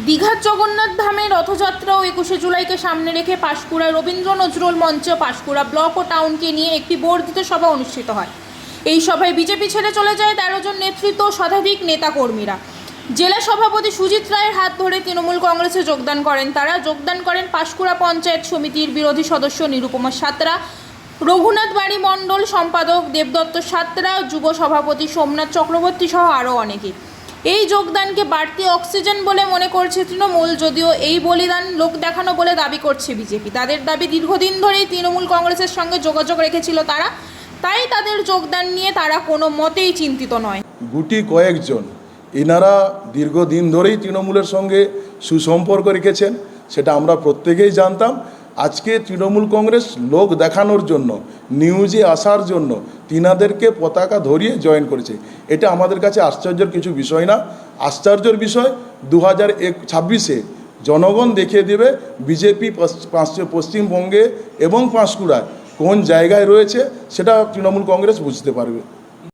দীঘার জগন্নাথ ধামে রথযাত্রা ও ২১শে জুলাইকে সামনে রেখে পাঁশকুড়া রবীন্দ্র নজরুল মঞ্চ পাঁশকুড়া ব্লক ও টাউনকে নিয়ে একটি বর্ধিত সভা অনুষ্ঠিত হয়। এই সভায় বিজেপি ছেড়ে চলে যায় ১৩ জন নেতৃত্ব ও শতাধিক নেতাকর্মীরা। জেলা সভাপতি সুজিত রায়ের হাত ধরে তৃণমূল কংগ্রেসে যোগদান করেন তারা। যোগদান করেন পাঁশকুড়া পঞ্চায়েত সমিতির বিরোধী সদস্য নিরুপমা সাঁতরা, রঘুনাথ বাড়ি মণ্ডল সম্পাদক দেবদত্ত সাঁতরা, যুব সভাপতি সোমনাথ চক্রবর্তী সহ আরও অনেকে। এই যোগদানকে বাড়তি অক্সিজেন বলে মনে করছে তৃণমূল, যদিও এই বলিদান লোক দেখানো বলে দাবি করছে বিজেপি। তাদের দাবি দীর্ঘদিন ধরেই তৃণমূল কংগ্রেসের সঙ্গে যোগাযোগ রেখেছিল তারা, তাই তাদের যোগদান নিয়ে তারা কোনো মতেই চিন্তিত নয়। গুটি কয়েকজন এনারা দীর্ঘদিন ধরেই তৃণমূলের সঙ্গে সুসম্পর্ক রেখেছেন, সেটা আমরা প্রত্যেকেই জানতাম। আজকে তৃণমূল কংগ্রেস লোক দেখানোর জন্য, নিউজে আসার জন্য তিনাদেরকে পতাকা ধরিয়ে জয়েন করেছে। এটা আমাদের কাছে আশ্চর্যের কিছু বিষয় না। আশ্চর্যের বিষয় 2026-এ জনগণ দেখিয়ে দেবে বিজেপি পশ্চিমবঙ্গে এবং পাঁশকুড়ায় কোন জায়গায় রয়েছে, সেটা তৃণমূল কংগ্রেস বুঝতে পারবে।